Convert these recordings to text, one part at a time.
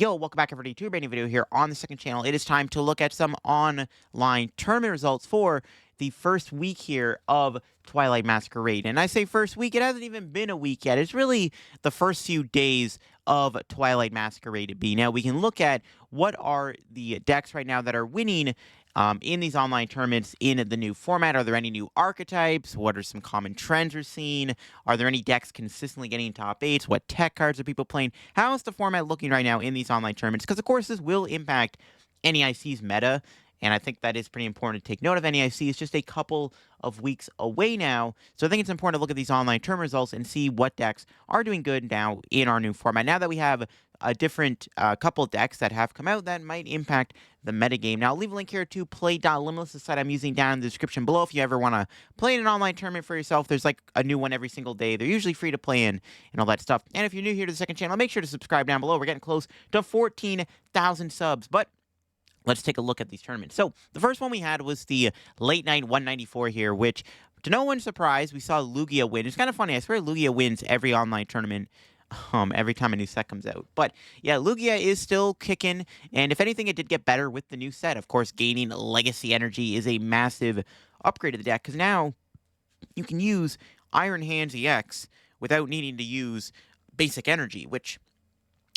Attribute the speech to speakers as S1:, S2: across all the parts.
S1: Yo, welcome back everybody to a brand new video here on the second channel. It is time to look at some online tournament results for the first week here of Twilight Masquerade. And I say first week, it hasn't even been a week yet. It's really the first few days of Twilight Masquerade to be. Now, we can look at what are the decks right now that are winning in these online tournaments in the new format. Are there any new archetypes? What are some common trends we're seeing? Are there any decks consistently getting top 8s? What tech cards are people playing? How is the format looking right now in these online tournaments? Because, of course, this will impact NEIC's meta, and I think that is pretty important to take note of. NEIC is just a couple of weeks away now, so I think it's important to look at these online tournament results and see what decks are doing good now in our new format. Now that we have a different couple decks that have come out that might impact the metagame. Now, I'll leave a link here to play.limitless, the site I'm using down in the description below if you ever want to play in an online tournament for yourself. There's like a new one every single day. They're usually free to play in and all that stuff. And if you're new here to the second channel, make sure to subscribe down below. We're getting close to 14,000 subs, but let's take a look at these tournaments. So the first one we had was the late night 194 here, which to no one's surprise, we saw Lugia win. It's kind of funny. I swear Lugia wins every online tournament every time a new set comes out. But yeah, Lugia is still kicking, and if anything, it did get better with the new set. Of course, gaining legacy energy is a massive upgrade to the deck, because now you can use Iron Hands EX without needing to use basic energy, which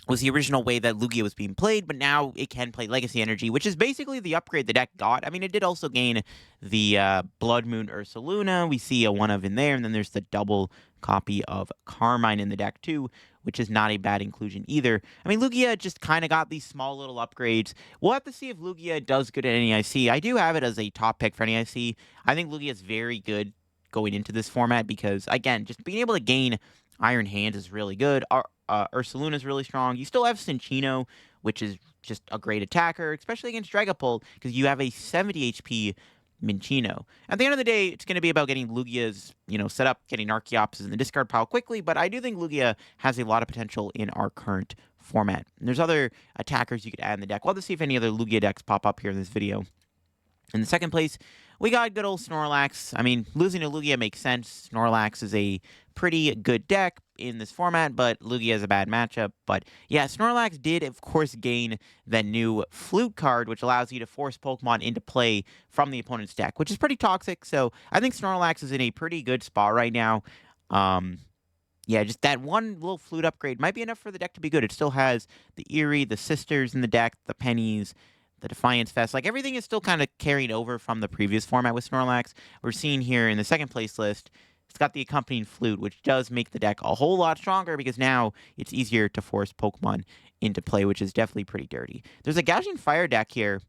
S1: was the original way that Lugia was being played, but now it can play Legacy Energy, which is basically the upgrade the deck got. I mean, it did also gain the Blood Moon Ursaluna. We see a one of in there, and then there's the double copy of Carmine in the deck too, which is not a bad inclusion either. I mean, Lugia just kind of got these small little upgrades. We'll have to see if Lugia does good at NEIC. I do have it as a top pick for NEIC. I think Lugia is very good going into this format because, again, just being able to gain Iron Hands is really good. Ursaluna is really strong. You still have Cinccino, which is just a great attacker, especially against Dragapult, because you have a 70 HP Minccino. At the end of the day, it's going to be about getting Lugia's, set up, getting Archeopsis in the discard pile quickly, but I do think Lugia has a lot of potential in our current format. And there's other attackers you could add in the deck. We'll have to see if any other Lugia decks pop up here in this video. In the second place, we got good old Snorlax. I mean, losing to Lugia makes sense. Snorlax is a pretty good deck in this format, but Lugia is a bad matchup. But yeah, Snorlax did, of course, gain the new Flute card, which allows you to force Pokemon into play from the opponent's deck, which is pretty toxic. So I think Snorlax is in a pretty good spot right now. Yeah, just that one little Flute upgrade might be enough for the deck to be good. It still has the Eerie, the Sisters in the deck, the Pennies, the Defiance Fest. Like, everything is still kind of carried over from the previous format with Snorlax. We're seeing here in the second place list, it's got the accompanying Flute, which does make the deck a whole lot stronger because now it's easier to force Pokemon into play, which is definitely pretty dirty. There's a Gouging Fire deck here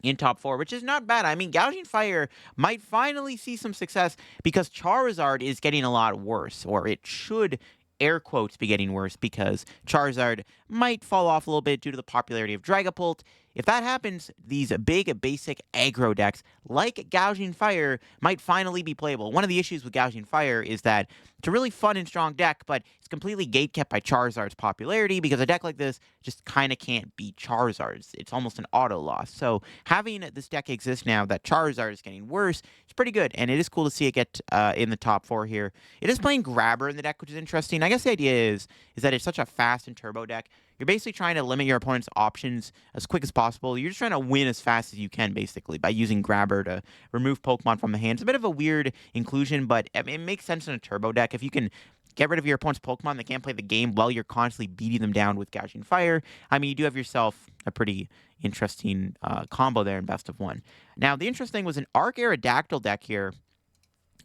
S1: in top 4, which is not bad. I mean, Gouging Fire might finally see some success because Charizard is getting a lot worse, or it should, air quotes, be getting worse because Charizard might fall off a little bit due to the popularity of Dragapult. If that happens, these big basic aggro decks like Gouging Fire might finally be playable. One of the issues with Gouging Fire is that it's a really fun and strong deck, but it's completely gatekept by Charizard's popularity because a deck like this just kind of can't beat Charizard's. It's almost an auto loss. So having this deck exist now that Charizard is getting worse, it's pretty good, and it is cool to see it get in the top 4 here. It is playing Grabber in the deck, which is interesting. I guess the idea is that it's such a fast and turbo deck. You're basically trying to limit your opponent's options as quick as possible. You're just trying to win as fast as you can, basically, by using Grabber to remove Pokemon from the hand. It's a bit of a weird inclusion, but it makes sense in a turbo deck. If you can get rid of your opponent's Pokemon that can't play the game while you're constantly beating them down with Gouging Fire, I mean, you do have yourself a pretty interesting combo there in Best of 1. Now, the interesting thing was an Arc Aerodactyl deck here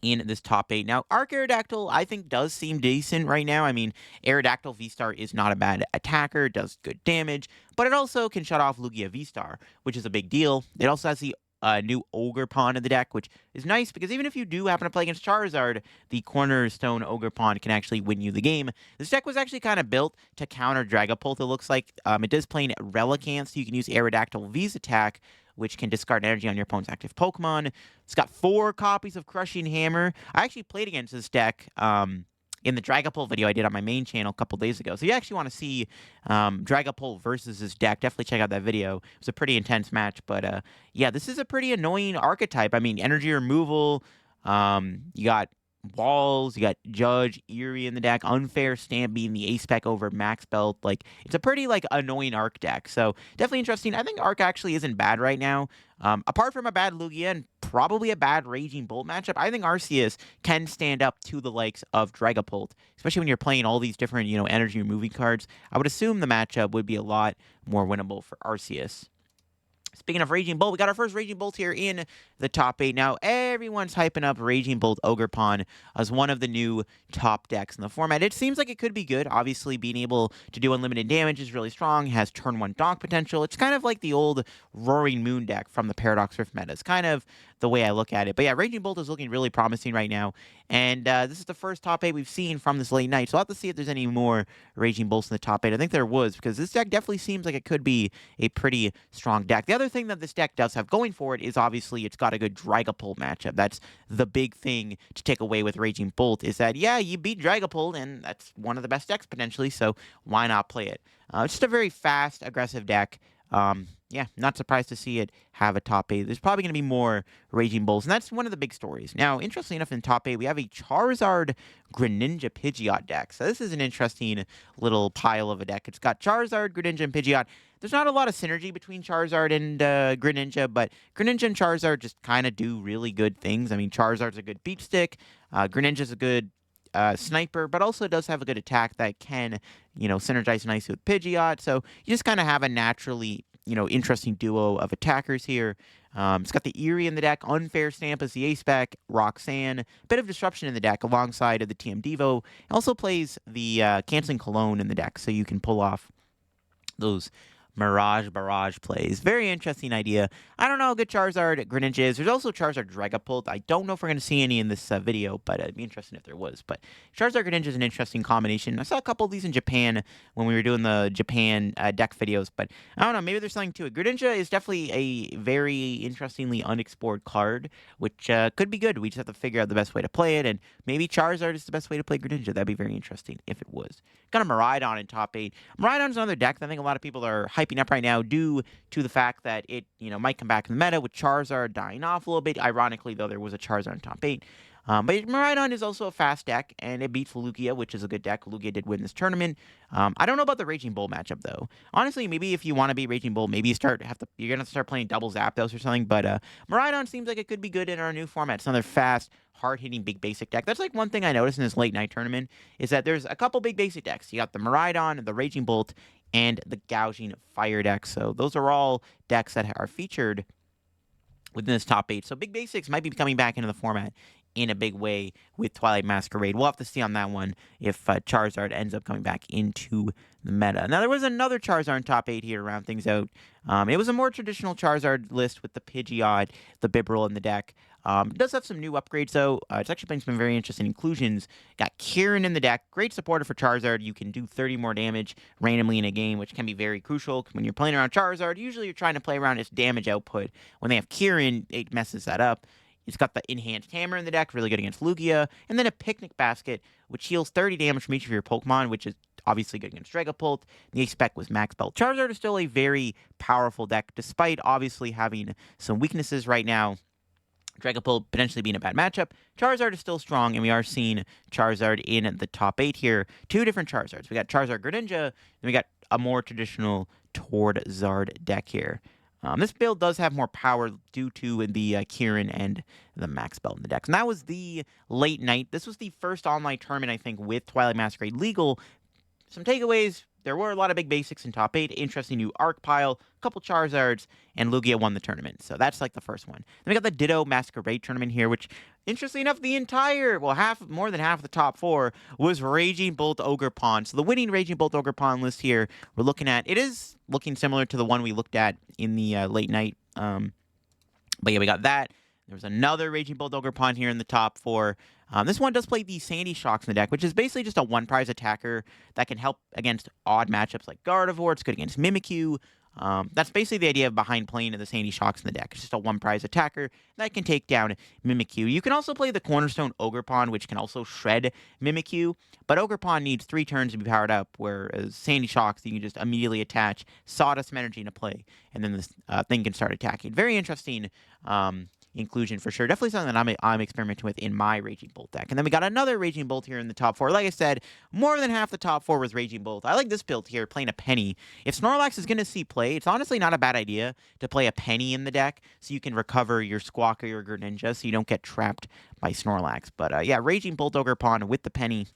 S1: in this top 8. Now, Arc Aerodactyl, I think, does seem decent right now. I mean, Aerodactyl V-Star is not a bad attacker, does good damage, but it also can shut off Lugia V-Star, which is a big deal. It also has the new Ogerpon in the deck, which is nice because even if you do happen to play against Charizard, the Cornerstone Ogerpon can actually win you the game. This deck was actually kind of built to counter Dragapult, it looks like. It does play in Relicanth, so you can use Aerodactyl V's attack, which can discard energy on your opponent's active Pokemon. It's got 4 copies of Crushing Hammer. I actually played against this deck in the Dragapult video I did on my main channel a couple days ago. So you actually want to see Dragapult versus this deck, definitely check out that video. It was a pretty intense match, but yeah, this is a pretty annoying archetype. I mean, energy removal, you got Walls, you got Judge, Eerie in the deck, Unfair Stamp being the ace spec over Max Belt. Like, it's a pretty, like, annoying Arc deck. So, definitely interesting. I think Arc actually isn't bad right now. Apart from a bad Lugia and probably a bad Raging Bolt matchup, I think Arceus can stand up to the likes of Dragapult, especially when you're playing all these different, energy removing cards. I would assume the matchup would be a lot more winnable for Arceus. Speaking of Raging Bolt, we got our first Raging Bolt here in the top 8. Now, everyone's hyping up Raging Bolt Ogerpon as one of the new top decks in the format. It seems like it could be good. Obviously, being able to do unlimited damage is really strong, has turn 1 donk potential. It's kind of like the old Roaring Moon deck from the Paradox Rift meta. It's kind of the way I look at it. But yeah, Raging Bolt is looking really promising right now. And this is the first top 8 we've seen from this late night. So I'll have to see if there's any more Raging Bolts in the top 8. I think there was, because this deck definitely seems like it could be a pretty strong deck. The other thing that this deck does have going for it is obviously it's got a good Dragapult matchup. That's the big thing to take away with Raging Bolt, is that, yeah, you beat Dragapult, and that's one of the best decks potentially, so why not play it? It's just a very fast, aggressive deck. Yeah, not surprised to see it have a top 8. There's probably going to be more Raging Bulls, and that's one of the big stories. Now, interestingly enough, in top 8, we have a Charizard Greninja Pidgeot deck. So this is an interesting little pile of a deck. It's got Charizard, Greninja, and Pidgeot. There's not a lot of synergy between Charizard and Greninja, but Greninja and Charizard just kind of do really good things. I mean, Charizard's a good beat stick. Greninja's a good sniper, but also does have a good attack that can, synergize nicely with Pidgeot. So you just kind of have a naturally, interesting duo of attackers here. It's got the Eerie in the deck, Unfair Stamp as the ace spec, Roxanne, bit of disruption in the deck alongside of the TM Devo. It also plays the Canceling Cologne in the deck, so you can pull off those Barrage plays. Very interesting idea. I don't know how good Charizard Greninja is. There's also Charizard Dragapult. I don't know if we're going to see any in this video, but it'd be interesting if there was. But Charizard Greninja is an interesting combination. I saw a couple of these in Japan when we were doing the Japan deck videos, but I don't know. Maybe there's something to it. Greninja is definitely a very interestingly unexplored card, which could be good. We just have to figure out the best way to play it, and maybe Charizard is the best way to play Greninja. That'd be very interesting if it was. Got a Miraidon in top 8. Miraidon's another deck that I think a lot of people are hyping up right now due to the fact that it, might come back in the meta with Charizard dying off a little bit. Ironically, though, there was a Charizard in top 8. But Miraidon is also a fast deck, and it beats Lugia, which is a good deck. Lugia did win this tournament. I don't know about the Raging Bull matchup, though. Honestly, maybe if you want to beat Raging Bull, maybe you're going to have to start playing double Zapdos or something. But Miraidon seems like it could be good in our new format. It's another fast, hard-hitting big basic deck. That's like one thing I noticed in this late night tournament, is that there's a couple big basic decks. You got the Miraidon, the Raging Bolt, and the Gouging Fire deck. So those are all decks that are featured within this top 8. So big basics might be coming back into the format in a big way with Twilight Masquerade. We'll have to see on that one if Charizard ends up coming back into the meta. Now, there was another Charizard in top 8 here to round things out. It was a more traditional Charizard list with the Pidgeot, the Bibarel in the deck. It does have some new upgrades, though. It's actually playing some very interesting inclusions. Got Kieran in the deck. Great supporter for Charizard. You can do 30 more damage randomly in a game, which can be very crucial. When you're playing around Charizard, usually you're trying to play around its damage output. When they have Kieran, it messes that up. It's got the Enhanced Hammer in the deck, really good against Lugia. And then a Picnic Basket, which heals 30 damage from each of your Pokemon, which is obviously good against Dragapult. The ace spec was Max Belt. Charizard is still a very powerful deck, despite obviously having some weaknesses right now. Dragapult potentially being a bad matchup. Charizard is still strong, and we are seeing Charizard in the top 8 here. Two different Charizards. We got Charizard Greninja, and we got a more traditional Zard deck here. This build does have more power due to the Kieran and the Max Belt in the decks. And that was the late night. This was the first online tournament, I think, with Twilight Masquerade legal. Some takeaways. There were a lot of big basics in top 8. Interesting new Arc pile, a couple Charizards, and Lugia won the tournament. So that's like the first one. Then we got the Ditto Masquerade tournament here, which, interestingly enough, more than half of the top 4 was Raging Bolt Ogerpon. So the winning Raging Bolt Ogerpon list here, we're looking at, it is looking similar to the one we looked at in the late night. But yeah, we got that. There was another Raging Bolt Ogerpon here in the top 4. This one does play the Sandy Shocks in the deck, which is basically just a one-prize attacker that can help against odd matchups like Gardevoir. It's good against Mimikyu. That's basically the idea behind playing the Sandy Shocks in the deck. It's just a one-prize attacker that can take down Mimikyu. You can also play the Cornerstone Ogerpon, which can also shred Mimikyu, but Ogerpon needs 3 turns to be powered up, whereas Sandy Shocks, you can just immediately attach Sawdust Energy into play, and then this thing can start attacking. Very interesting inclusion for sure. Definitely something that I'm experimenting with in my Raging Bolt deck. And then we got another Raging Bolt here in the top 4. Like I said, more than half the top 4 was Raging Bolt. I like this build here, playing a Penny. If Snorlax is going to see play, it's honestly not a bad idea to play a Penny in the deck so you can recover your Squawk or your Greninja so you don't get trapped by Snorlax. But yeah, Raging Bolt Ogerpon with the Penny.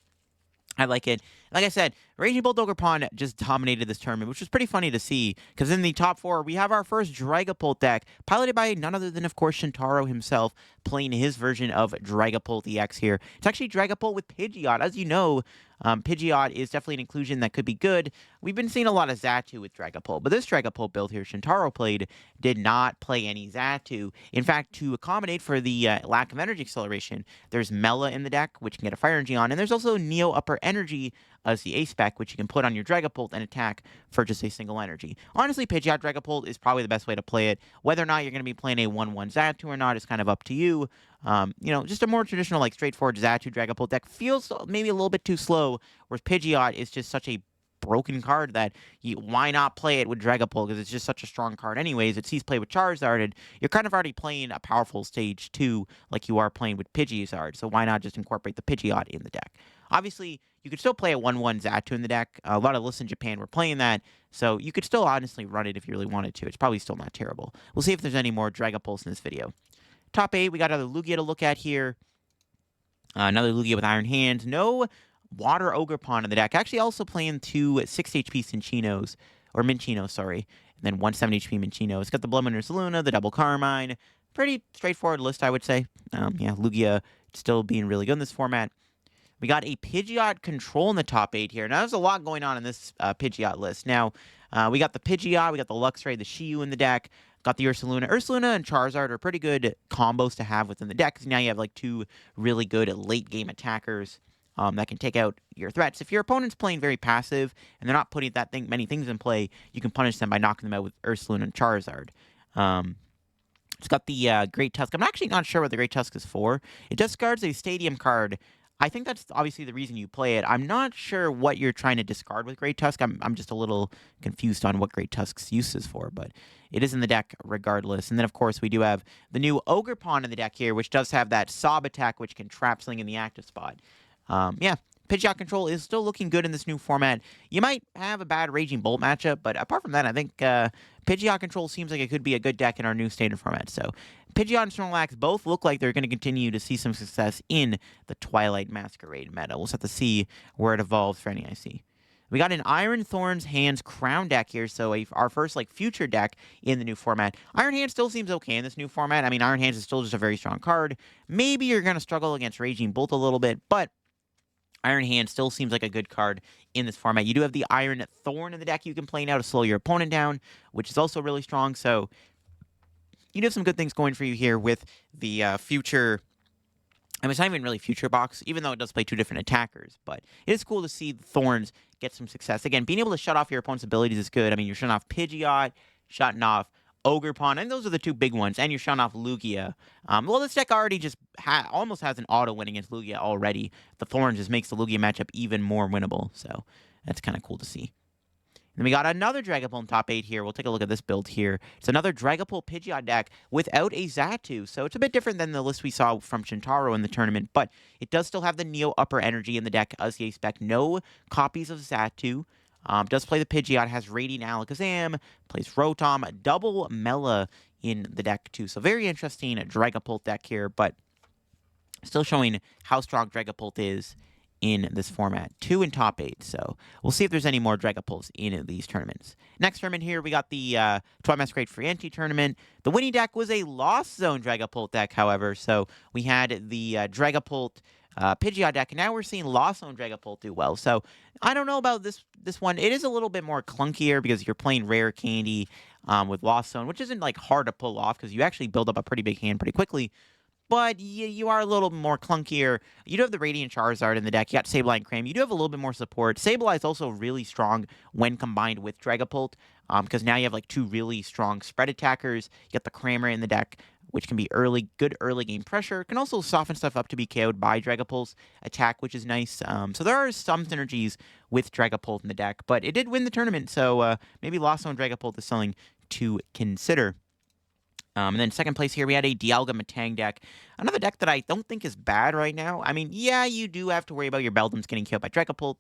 S1: I like it. Like I said, Raging Bolt Ogerpon just dominated this tournament, which was pretty funny to see, because in the top 4, we have our first Dragapult deck, piloted by none other than, of course, Shintaro himself, playing his version of Dragapult EX here. It's actually Dragapult with Pidgeot. As you know, Pidgeot is definitely an inclusion that could be good. We've been seeing a lot of Xatu with Dragapult, but this Dragapult build here Shintaro played did not play any Xatu. In fact, to accommodate for the lack of energy acceleration, there's Mela in the deck, which can get a Fire Energy on, and there's also Neo Upper Energy as the ace spec, which you can put on your Dragapult and attack for just a single energy. Honestly, Pidgeot Dragapult is probably the best way to play it. Whether or not you're going to be playing a 1-1 Xatu or not is kind of up to you. You know, just a more traditional, like, straightforward Xatu Dragapult deck feels maybe a little bit too slow, whereas Pidgeot is just such a broken card that why not play it with Dragapult, because it's just such a strong card anyways. It sees play with Charizard, and you're kind of already playing a powerful stage 2 like you are playing with Pidgeot, so why not just incorporate the Pidgeot in the deck? Obviously, you could still play a 1-1 Xatu in the deck. A lot of lists in Japan were playing that, so you could still honestly run it if you really wanted to. It's probably still not terrible. We'll see if there's any more Dragapults in this video. Top 8, we got another Lugia to look at here. Another Lugia with Iron Hands. No Water Ogerpon in the deck. Actually also playing 2 6 HP Cinchinos, or Minchinos, sorry, and then 1 7 HP Minchinos. It's got the Blood Moon Luna, the Double Carmine. Pretty straightforward list, I would say. Yeah, Lugia still being really good in this format. We got a Pidgeot control in the top 8 here. Now, there's a lot going on in this Pidgeot list. Now, we got the Pidgeot, we got the Luxray, the Shiyu in the deck, got the Ursaluna. Ursaluna and Charizard are pretty good combos to have within the deck, because now you have like 2 really good late-game attackers that can take out your threats. If your opponent's playing very passive and they're not putting many things in play, you can punish them by knocking them out with Ursaluna and Charizard. It's got the Great Tusk. I'm actually not sure what the Great Tusk is for. It discards a Stadium card. I think that's obviously the reason you play it. I'm not sure what you're trying to discard with Great Tusk. I'm just a little confused on what Great Tusk's use is for, but it is in the deck regardless. And then, of course, we do have the new Ogerpon in the deck here, which does have that Sob attack, which can trap something in the active spot. Yeah, Pidgeot control is still looking good in this new format. You might have a bad Raging Bolt matchup, but apart from that, I think Pidgeot control seems like it could be a good deck in our new standard format. So Pidgeot and Snorlax both look like they're going to continue to see some success in the Twilight Masquerade meta. We'll just have to see where it evolves for NEIC. We got an Iron Thorns Hands Crown deck here, so our first future deck in the new format. Iron Hands still seems okay in this new format. I mean, Iron Hands is still just a very strong card. Maybe you're going to struggle against Raging Bolt a little bit, but Iron Hand still seems like a good card in this format. You do have the Iron Thorn in the deck you can play now to slow your opponent down, which is also really strong. So you do have some good things going for you here with the future. I mean, it's not even really future box, even though it does play 2 different attackers. But it is cool to see the Thorns get some success. Again, being able to shut off your opponent's abilities is good. I mean, you're shutting off Pidgeot, shutting off Ogerpon, and those are the 2 big ones, and you're shutting off Lugia. Well, this deck already just almost has an auto win against Lugia already. The Thorns just makes the Lugia matchup even more winnable, so that's kind of cool to see. And then we got another Dragapult in top 8 here. We'll take a look at this build here. It's another Dragapult Pidgeot deck without a Xatu, so it's a bit different than the list we saw from Shintaro in the tournament, but it does still have the Neo Upper Energy in the deck as the spec. No copies of Xatu. Does play the Pidgeot, has Radiant Alakazam, plays Rotom, double Mela in the deck too. So very interesting Dragapult deck here, but still showing how strong Dragapult is in this format. 2 in top 8, so we'll see if there's any more Dragapults in these tournaments. Next tournament here, we got the Twilight Masquerade Free Entry tournament. The winning deck was a Lost Zone Dragapult deck, however, so we had the Dragapult Pidgeot deck, and now we're seeing Lost Zone Dragapult do well. So I don't know about this one. It is a little bit more clunkier because you're playing Rare Candy with Lost Zone, which isn't hard to pull off because you actually build up a pretty big hand pretty quickly. But you are a little more clunkier. You do have the Radiant Charizard in the deck. You got Sableye and Cram. You do have a little bit more support. Sableye is also really strong when combined with Dragapult, because now you have 2 really strong spread attackers. You got the Crammer in the deck, which can be good early game pressure. Can also soften stuff up to be KO'd by Dragapult's attack, which is nice. So there are some synergies with Dragapult in the deck, but it did win the tournament, so maybe Lost Zone Dragapult is something to consider. And then second place here, we had a Dialga Matang deck. Another deck that I don't think is bad right now. I mean, yeah, you do have to worry about your Beldums getting killed by Dragapult,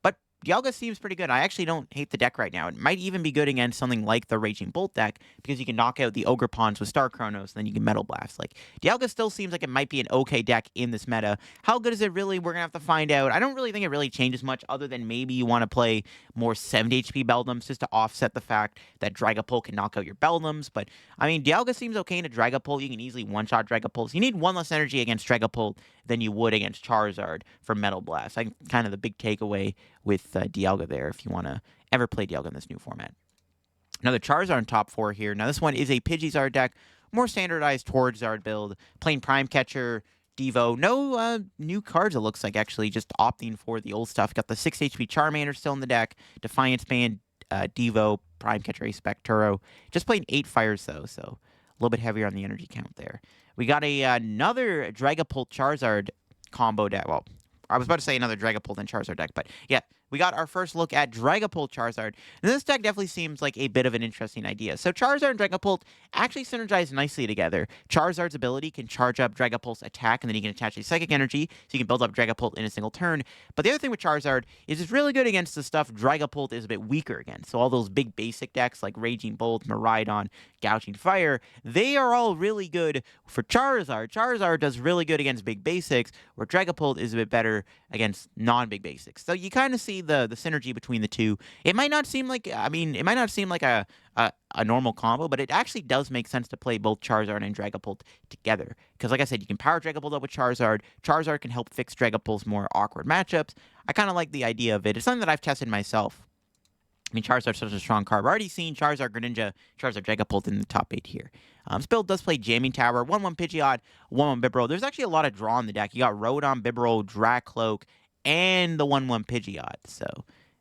S1: but Dialga seems pretty good. I actually don't hate the deck right now. It might even be good against something like the Raging Bolt deck, because you can knock out the Ogre Pawns with Star Chronos, and then you can Metal Blast. Like, Dialga still seems like it might be an okay deck in this meta. How good is it really? We're going to have to find out. I don't really think it really changes much, other than maybe you want to play more 70 HP Beldums just to offset the fact that Dragapult can knock out your Beldums. But, I mean, Dialga seems okay into Dragapult. You can easily one-shot Dragapult. You need one less energy against Dragapult than you would against Charizard for Metal Blast. I kind of the big takeaway with Dialga there, if you want to ever play Dialga in this new format. Another Charizard in top 4 here. Now, this one is a Pidgeot deck, more standardized Charizard build, playing Prime Catcher, Devo. No new cards, it looks like, actually, just opting for the old stuff. Got the 6 HP Charmander still in the deck, Defiance Band, Devo, Prime Catcher, Ace Specturo. Just playing 8 fires, though, so a little bit heavier on the energy count there. We got another Dragapult Charizard combo deck. Well, I was about to say another Dragapult and Charizard deck, but yeah, we got our first look at Dragapult Charizard. And this deck definitely seems like a bit of an interesting idea. So Charizard and Dragapult actually synergize nicely together. Charizard's ability can charge up Dragapult's attack, and then he can attach a Psychic Energy, so you can build up Dragapult in a single turn. But the other thing with Charizard is it's really good against the stuff Dragapult is a bit weaker against. So all those big basic decks like Raging Bolt, Miraidon, Gouging Fire, they are all really good for Charizard. Charizard does really good against big basics, where Dragapult is a bit better against non-big basics. So you kind of see the synergy between the two. It might not seem like, it might not seem like a normal combo, but it actually does make sense to play both Charizard and Dragapult together. Because like I said, you can power Dragapult up with Charizard. Charizard can help fix Dragapult's more awkward matchups. I kind of like the idea of it. It's something that I've tested myself. I mean, Charizard's such a strong card. We've already seen Charizard, Greninja, Charizard, Dragapult in the top 8 here. This build does play Jamming Tower, 1-1 Pidgeot, 1-1 Bibarel. There's actually a lot of draw in the deck. You got Rodon, Bibarel, Dracloak, and the 1-1 Pidgeot. So,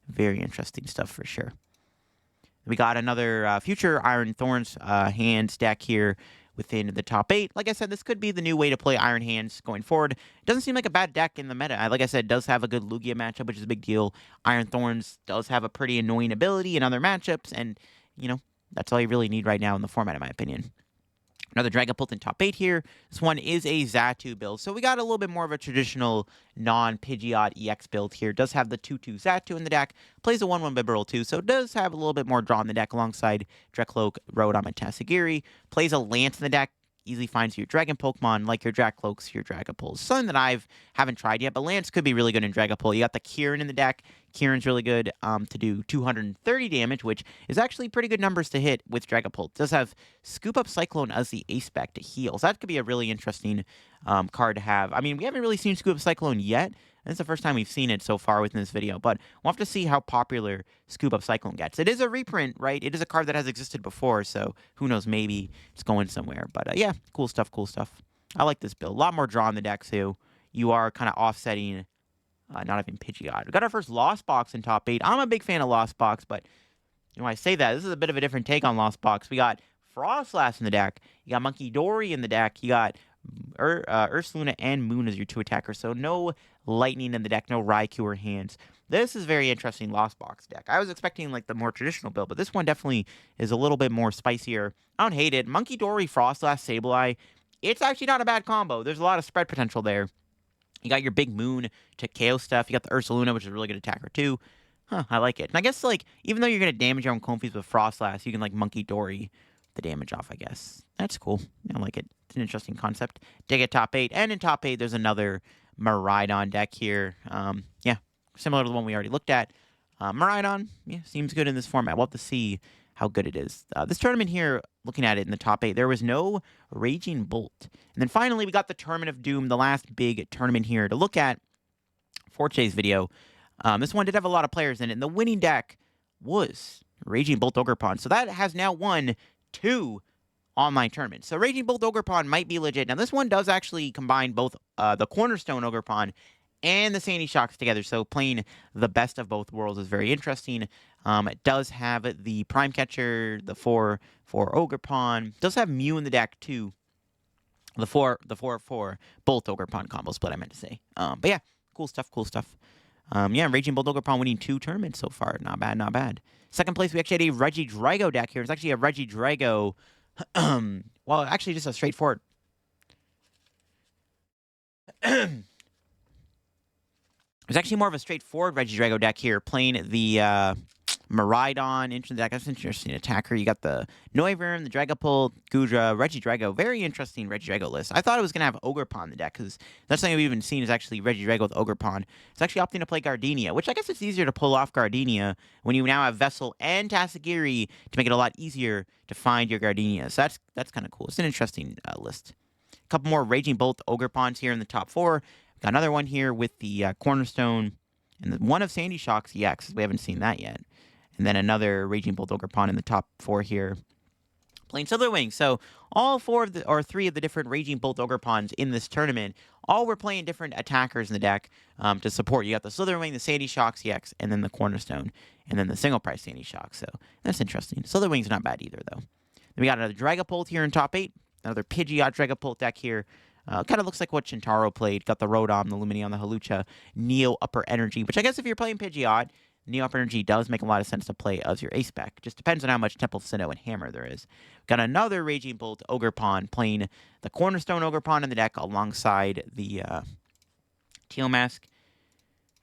S1: very interesting stuff for sure. We got another future Iron Thorns hands deck here within the top 8. Like I said, this could be the new way to play Iron Hands going forward. It doesn't seem like a bad deck in the meta. Like I said, it does have a good Lugia matchup, which is a big deal. Iron Thorns does have a pretty annoying ability in other matchups, and, you know, that's all you really need right now in the format, in my opinion. Another Dragapult in top 8 here. This one is a Xatu build. So we got a little bit more of a traditional non-Pidgeot EX build here. It does have the 2-2 Xatu in the deck. Plays a 1-1 Bibarel too, so it does have a little bit more draw in the deck alongside Dracloak, Rodon, and Tatsugiri. Plays a Lance in the deck. Easily finds your Dragon Pokemon, like your Dracloaks, your Dragapults. Something that haven't tried yet, but Lance could be really good in Dragapult. You got the Kieran in the deck. Kieran's really good to do 230 damage, which is actually pretty good numbers to hit with Dragapult. It does have Scoop Up Cyclone as the ace spec to heal. So that could be a really interesting card to have. I mean, we haven't really seen Scoop Up Cyclone yet. This is the first time we've seen it so far within this video, but we'll have to see how popular Scoop Up Cyclone gets. It is a reprint, right? It is a card that has existed before, so who knows, maybe it's going somewhere. But yeah, cool stuff, cool stuff. I like this build. A lot more draw in the deck, too. You are kind of offsetting not having Pidgeot. We got our first Lost Box in top 8. I'm a big fan of Lost Box, but you know, when I say that, this is a bit of a different take on Lost Box. We got Frostlass in the deck. You got Monkey Dory in the deck. You got Ursaluna and Moon as your 2 attackers. So no Lightning in the deck, no Raikou or Hands. This is very interesting Lost Box deck. I was expecting like the more traditional build, but this one definitely is a little bit more spicier. I don't hate it. Monkey Dory, Frostlass, Sableye. It's actually not a bad combo. There's a lot of spread potential there. You got your big Moon to KO stuff. You got the Ursaluna, which is a really good attacker too. Huh, I like it. And I guess, like, even though you're going to damage your own Comfeys with Frostlass, you can, like, Monkey Dory the damage off, I guess. That's cool. I like it. It's an interesting concept. Dig at top 8. And in top 8, there's another Miraidon deck here. Yeah, similar to the one we already looked at. Miraidon, yeah, seems good in this format. We'll have to see how good it is. This tournament here, looking at it in the top 8, there was no Raging Bolt. And then finally, we got the Tournament of Doom, the last big tournament here to look at for today's video. This one did have a lot of players in it, and the winning deck was Raging Bolt Ogerpon. So that has now won 2 online tournaments. So Raging Bolt Ogerpon might be legit. Now, this one does actually combine both the Cornerstone Ogerpon and the Sandy Shocks together. So playing the best of both worlds is very interesting. It does have the Prime Catcher, the 4-4 Ogerpon. It does have Mew in the deck, too. The 4-4 Bolt Ogerpon combo split, I meant to say. But yeah, cool stuff, cool stuff. Yeah, Raging Bolt Ogerpon winning 2 tournaments so far. Not bad, not bad. Second place, we actually had a Regidrago deck here. It's actually a Regidrago well, actually just a straightforward It's actually more of a straightforward Regidrago deck here, playing the Miraidon into the deck. That's an interesting attacker. You got the Noivern, the Dragapult, Gudra, Regidrago. Very interesting Regidrago list. I thought it was going to have Ogerpon in the deck, because that's something we've even seen is actually Regidrago with Ogerpon. It's actually opting to play Gardenia, which I guess it's easier to pull off Gardenia when you now have Vessel and Tatsugiri to make it a lot easier to find your Gardenia. So that's kind of cool. It's an interesting list. A couple more Raging Bolt Ogerpons here in the top 4. Got another one here with the Cornerstone, and one of Sandy Shock's EX. We haven't seen that yet. And then another Raging Bolt Ogerpon in the top 4 here. Playing Slitherwing. So all 3 of the different Raging Bolt Ogerpons in this tournament, all were playing different attackers in the deck to support. You got the Slitherwing, the Sandy Shock's EX, and then the Cornerstone, and then the single price Sandy Shock. So that's interesting. Slitherwing's not bad either, though. Then we got another Dragapult here in top 8. Another Pidgeot Dragapult deck here. Kind of looks like what Shintaro played. Got the Rotom, the Lumineon, the Hawlucha, Neo Upper Energy, which I guess if you're playing Pidgeot, Neo Upper Energy does make a lot of sense to play as your ace spec. Just depends on how much Temple Sinnoh and Hammer there is. Got another Raging Bolt Ogerpon playing the Cornerstone Ogerpon in the deck alongside the Teal Mask.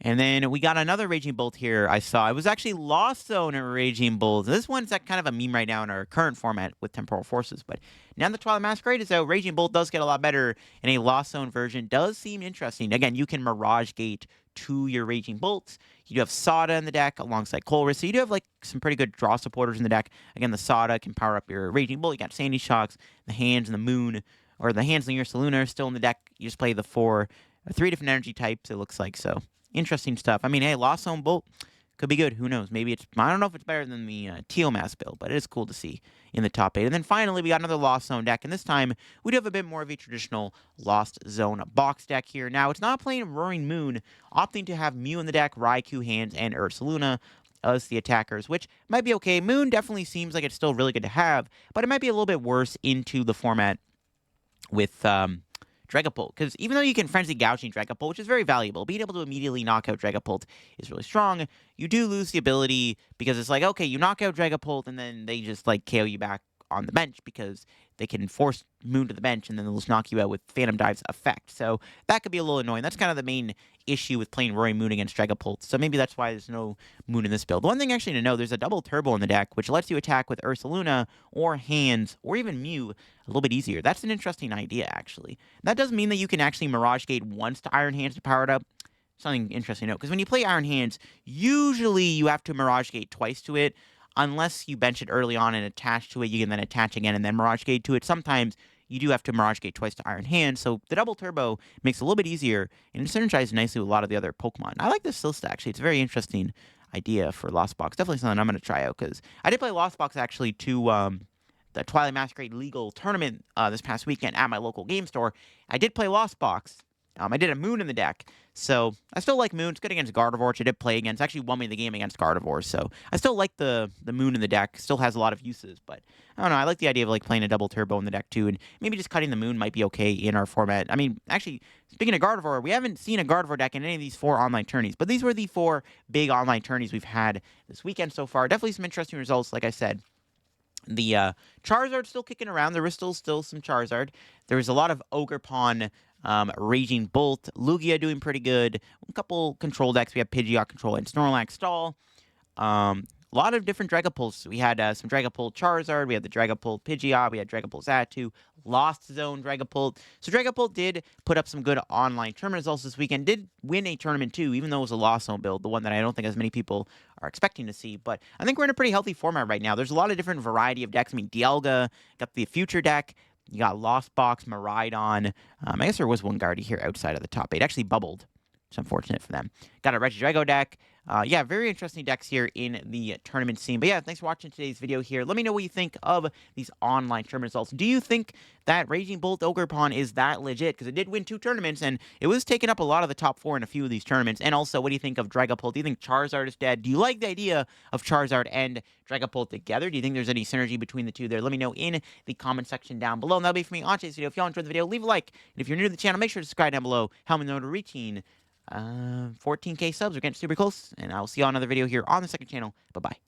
S1: And then we got another Raging Bolt here I saw. It was actually Lost Zone Raging Bolt. This one's kind of a meme right now in our current format with Temporal Forces. But now the Twilight Masquerade is out, Raging Bolt does get a lot better, and a Lost Zone version does seem interesting. Again, you can Mirage Gate to your Raging Bolts. You do have Sada in the deck alongside Colress. So you do have like some pretty good draw supporters in the deck. Again, the Sada can power up your Raging Bolt. You got Sandy Shocks, the Hands and the Moon, or the Hands and the Ursaluna are still in the deck. You just play the 3 different energy types, it looks like. So interesting stuff. I mean, hey, Lost Zone Bolt could be good. Who knows? Maybe it's... I don't know if it's better than the Teal Mask build, but it is cool to see in the top 8. And then finally, we got another Lost Zone deck, and this time we do have a bit more of a traditional Lost Zone box deck here. Now, it's not playing Roaring Moon, opting to have Mew in the deck, Raikou, Hands, and Ursaluna as the attackers, which might be okay. Moon definitely seems like it's still really good to have, but it might be a little bit worse into the format with... Dragapult, because even though you can Frenzy Gouging Dragapult, which is very valuable, being able to immediately knock out Dragapult is really strong, you do lose the ability, because it's like, okay, you knock out Dragapult, and then they just, like, KO you back on the bench, because they can force Moon to the bench, and then they'll just knock you out with Phantom Dive's effect. So that could be a little annoying. That's kind of the main issue with playing Roaring Moon against Dragapult, so maybe that's why there's no Moon in this build. One thing actually to know, there's a double turbo in the deck, which lets you attack with Ursaluna, or Hands, or even Mew a little bit easier. That's an interesting idea, actually. That does mean that you can actually Mirage Gate once to Iron Hands to power it up. Something interesting to note, because when you play Iron Hands, usually you have to Mirage Gate twice to it, unless you bench it early on and attach to it, you can then attach again and then Mirage Gate to it. Sometimes you do have to Mirage Gate twice to Iron Hand, so the double turbo makes it a little bit easier, and it synergizes nicely with a lot of the other Pokemon. I like this list, actually. It's a very interesting idea for Lost Box. Definitely something I'm going to try out, because I did play Lost Box, actually, to the Twilight Masquerade Legal Tournament this past weekend at my local game store. I did play Lost Box. I did a Moon in the deck, so I still like Moon. It's good against Gardevoir, which I did play against. Actually won me the game against Gardevoir, so I still like the Moon in the deck. Still has a lot of uses, but I don't know. I like the idea of like playing a double turbo in the deck too, and maybe just cutting the Moon might be okay in our format. I mean, actually, speaking of Gardevoir, we haven't seen a Gardevoir deck in any of these 4 online tourneys, but these were the 4 big online tourneys we've had this weekend so far. Definitely some interesting results, like I said. The Charizard's still kicking around. There is still some Charizard. There was a lot of Ogerpon, Raging Bolt, Lugia doing pretty good. A couple control decks. We have Pidgeot control and Snorlax Stall. A lot of different Dragapults. We had some Dragapult Charizard. We had the Dragapult Pidgeot. We had Dragapult Xatu. Lost Zone Dragapult. So Dragapult did put up some good online tournament results this weekend. Did win a tournament too, even though it was a Lost Zone build, the one that I don't think as many people are expecting to see. But I think we're in a pretty healthy format right now. There's a lot of different variety of decks. I mean, Dialga got the Future deck. You got Lost Box, Miraidon. I guess there was one Guardy here outside of the top 8. Actually bubbled. It's unfortunate for them. Got a Regidrago deck. Yeah, very interesting decks here in the tournament scene. But yeah, thanks for watching today's video here. Let me know what you think of these online tournament results. Do you think that Raging Bolt Ogerpon is that legit? Because it did win 2 tournaments, and it was taking up a lot of the top 4 in a few of these tournaments. And also, what do you think of Dragapult? Do you think Charizard is dead? Do you like the idea of Charizard and Dragapult together? Do you think there's any synergy between the two there? Let me know in the comment section down below. And that'll be for me on today's video. If y'all enjoyed the video, leave a like. And if you're new to the channel, make sure to subscribe down below. Help me know to reaching 14K subs. We're getting super close, and I will see you on another video here on the second channel. Bye-bye.